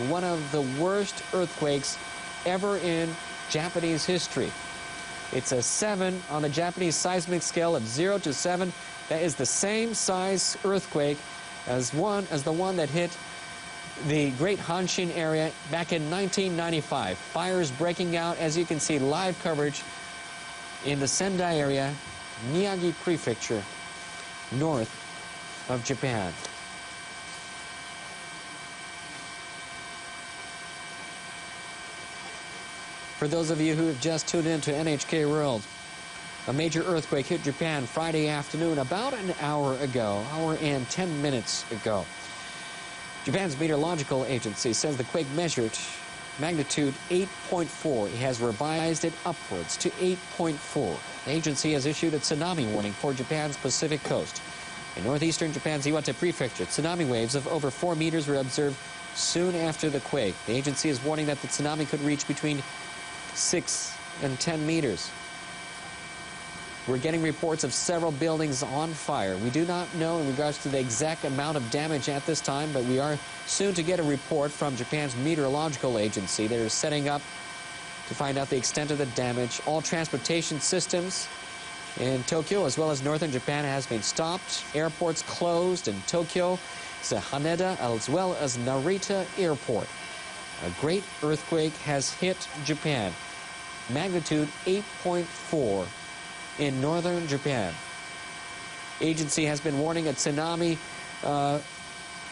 one of the worst earthquakes ever in Japanese history. It's a 7 on the Japanese seismic scale of 0 to 7. That is the same size earthquake as the one that hit the Great Hanshin area back in 1995. Fires breaking out, as you can see, live coverage in the Sendai area, Miyagi Prefecture, north of Japan. For those of you who have just tuned in to NHK World, a major earthquake hit Japan Friday afternoon about an hour and 10 minutes ago. Japan's meteorological agency says the quake measured magnitude 8.4. It has revised it upwards to 8.4. The agency has issued a tsunami warning for Japan's Pacific coast. In northeastern Japan's Iwate Prefecture, tsunami waves of over 4 meters were observed soon after the quake. The agency is warning that the tsunami could reach between 6 and 10 meters. We're getting reports of several buildings on fire. We do not know in regards to the exact amount of damage at this time, but we are soon to get a report from Japan's meteorological agency. They're setting up to find out the extent of the damage. All transportation systems in Tokyo as well as northern Japan has been stopped. Airports closed in Tokyo, Haneda, as well as Narita Airport. A great earthquake has hit Japan. Magnitude 8.4 in northern Japan. Agency has been warning a tsunami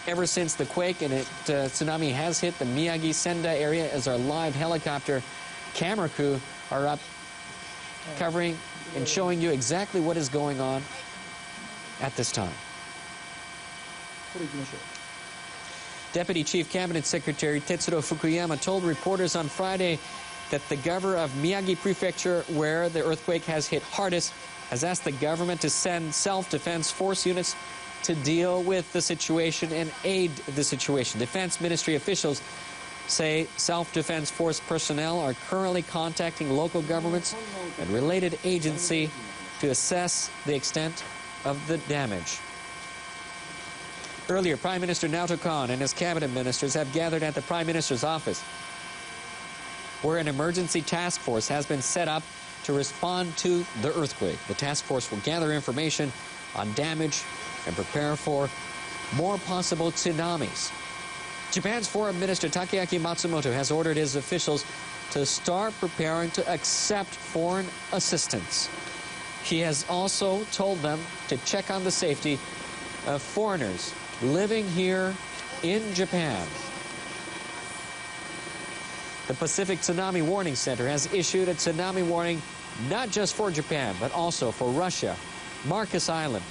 ever since the quake, and tsunami has hit the Miyagi Sendai area as our live helicopter camera crew are up covering and showing you exactly what is going on at this time. Deputy Chief Cabinet Secretary Tetsuro Fukuyama told reporters on Friday that the governor of Miyagi Prefecture, where the earthquake has hit hardest, has asked the government to send self-defense force units to deal with the situation and aid the situation. Defense Ministry officials say self-defense force personnel are currently contacting local governments and related agency to assess the extent of the damage. Earlier, Prime Minister Naoto Kan and his cabinet ministers have gathered at the Prime Minister's office, where an emergency task force has been set up to respond to the earthquake. The task force will gather information on damage and prepare for more possible tsunamis. Japan's Foreign Minister Takeaki Matsumoto has ordered his officials to start preparing to accept foreign assistance. He has also told them to check on the safety of foreigners living here in Japan. The Pacific Tsunami Warning Center has issued a tsunami warning not just for Japan, but also for Russia, Marcus Island,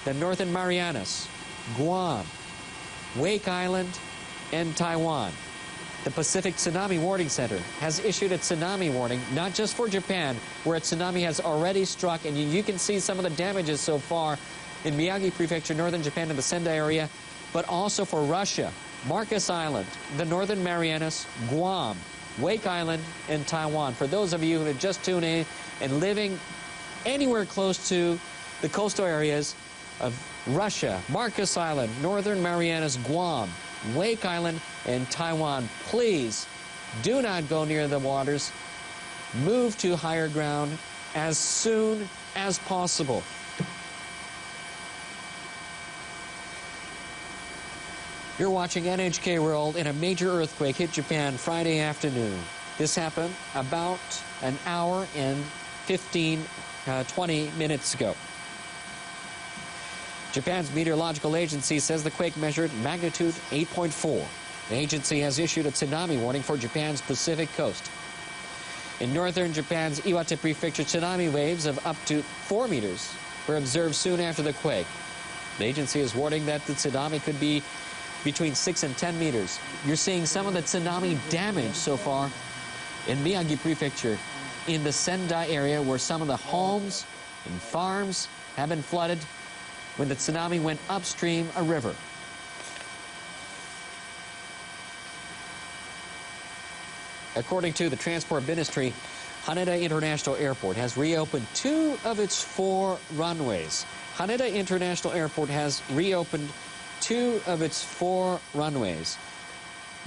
the Northern Marianas, Guam, Wake Island, and Taiwan. The Pacific Tsunami Warning Center has issued a tsunami warning not just for Japan, where a tsunami has already struck, and you can see some of the damages so far in Miyagi Prefecture, northern Japan, and the Sendai area, but also for Russia, Marcus Island, the Northern Marianas, Guam, Wake Island, and Taiwan. For those of you who have just tuned in and living anywhere close to the coastal areas of Russia, Marcus Island, Northern Marianas, Guam, Wake Island, and Taiwan, please do not go near the waters. Move to higher ground as soon as possible. You're watching NHK World, and a major earthquake hit Japan Friday afternoon. This happened about an hour and 20 minutes ago. Japan's meteorological agency says the quake measured magnitude 8.4. The agency has issued a tsunami warning for Japan's Pacific coast. In northern Japan's Iwate Prefecture, tsunami waves of up to 4 meters were observed soon after the quake. The agency is warning that the tsunami could be between 6 and 10 meters. You're seeing some of the tsunami damage so far in Miyagi Prefecture, in the Sendai area, where some of the homes and farms have been flooded when the tsunami went upstream a river. According to the Transport Ministry, Haneda International Airport has reopened 2 of its 4 runways. Haneda International Airport has reopened 2 of its 4 runways.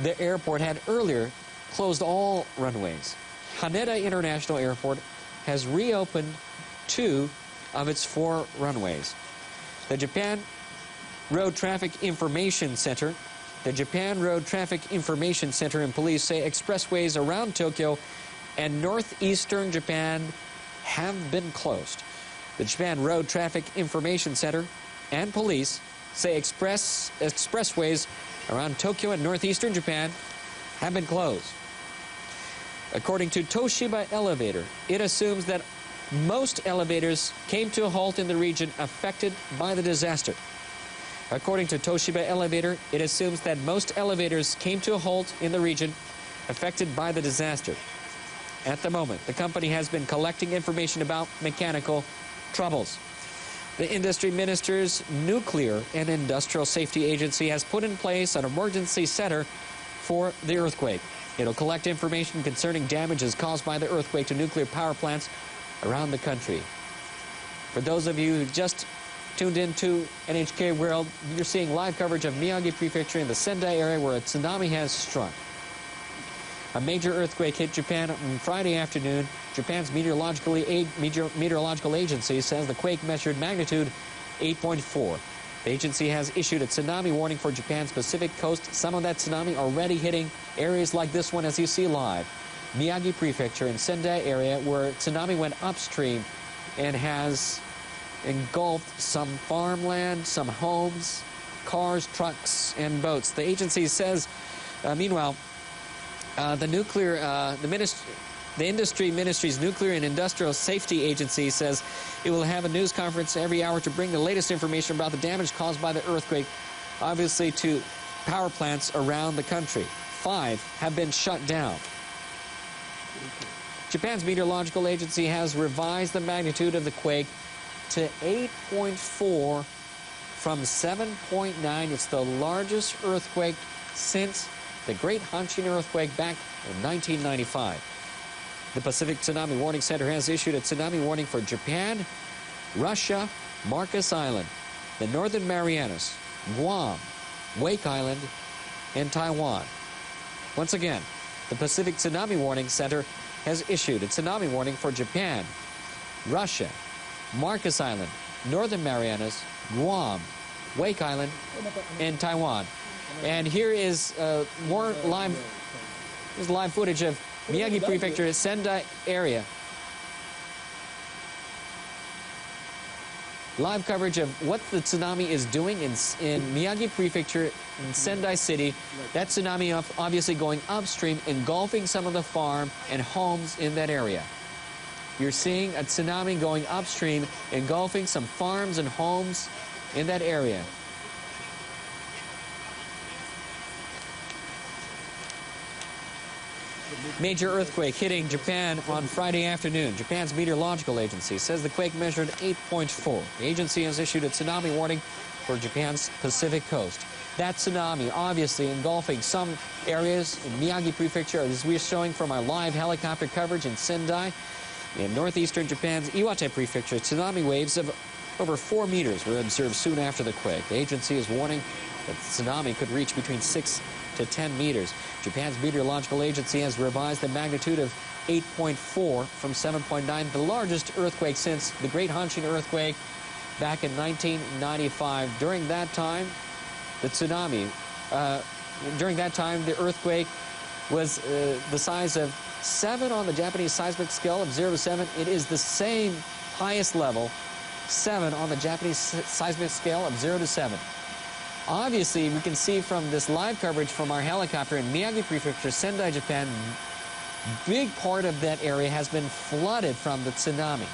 the airport had earlier closed all runways. Haneda International Airport has reopened 2 of its 4 runways. The Japan Road Traffic Information Center and police say expressways around Tokyo and northeastern Japan have been closed. The Japan Road Traffic Information Center and police say expressways around Tokyo and northeastern Japan have been closed. According to Toshiba Elevator, it assumes that most elevators came to a halt in the region affected by the disaster. According to Toshiba Elevator, it assumes that most elevators came to a halt in the region affected by the disaster. At the moment, the company has been collecting information about mechanical troubles. The Industry Minister's Nuclear and Industrial Safety Agency has put in place an emergency center for the earthquake. It'll collect information concerning damages caused by the earthquake to nuclear power plants around the country. For those of you who just tuned into NHK World, you're seeing live coverage of Miyagi Prefecture in the Sendai area where a tsunami has struck. A major earthquake hit Japan on Friday afternoon. Japan's meteorological agency says the quake measured magnitude 8.4. The agency has issued a tsunami warning for Japan's Pacific coast. Some of that tsunami already hitting areas like this one as you see live. Miyagi Prefecture in Sendai area where tsunami went upstream and has engulfed some farmland, some homes, cars, trucks, and boats. The agency says, meanwhile, the Industry Ministry's Nuclear and Industrial Safety Agency says it will have a news conference every hour to bring the latest information about the damage caused by the earthquake, obviously to power plants around the country. 5 have been shut down. Japan's meteorological agency has revised the magnitude of the quake to 8.4 from 7.9. It's the largest earthquake since the Great Hanshin earthquake back in 1995. The Pacific Tsunami Warning Center has issued a tsunami warning for Japan, Russia, Marcus Island, the Northern Marianas, Guam, Wake Island, and Taiwan. Once again, the Pacific Tsunami Warning Center has issued a tsunami warning for Japan, Russia, Marcus Island, Northern Marianas, Guam, Wake Island, and Taiwan. And here is more live footage of Miyagi Prefecture, Sendai area. Live coverage of what the tsunami is doing in Miyagi Prefecture in Sendai City. That tsunami obviously going upstream, engulfing some of the farm and homes in that area. You're seeing a tsunami going upstream, engulfing some farms and homes in that area. Major earthquake hitting Japan on Friday afternoon. Japan's meteorological agency says the quake measured 8.4. The agency has issued a tsunami warning for Japan's Pacific coast. That tsunami obviously engulfing some areas in Miyagi Prefecture, as we're showing from our live helicopter coverage in Sendai. In northeastern Japan's Iwate Prefecture, tsunami waves of over 4 meters were observed soon after the quake. The agency is warning that the tsunami could reach between 6 to 10 meters. Japan's meteorological agency has revised the magnitude of 8.4 from 7.9, the largest earthquake since the Great Hanshin earthquake back in 1995. During that time, the earthquake was the size of 7 on the Japanese seismic scale of 0 to 7. It is the same highest level, 7 on the Japanese seismic scale of 0 to 7. Obviously, we can see from this live coverage from our helicopter in Miyagi Prefecture, Sendai, Japan, big part of that area has been flooded from the tsunami.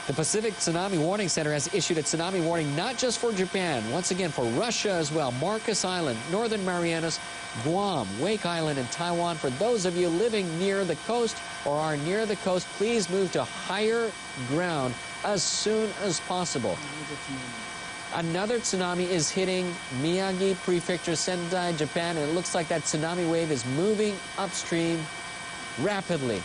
The Pacific Tsunami Warning Center has issued a tsunami warning not just for Japan, once again for Russia as well, Marcus Island, Northern Marianas, Guam, Wake Island, and Taiwan. For those of you living near the coast or are near the coast, please move to higher ground as soon as possible. Another tsunami is hitting Miyagi Prefecture, Sendai, Japan, and it looks like that tsunami wave is moving upstream rapidly.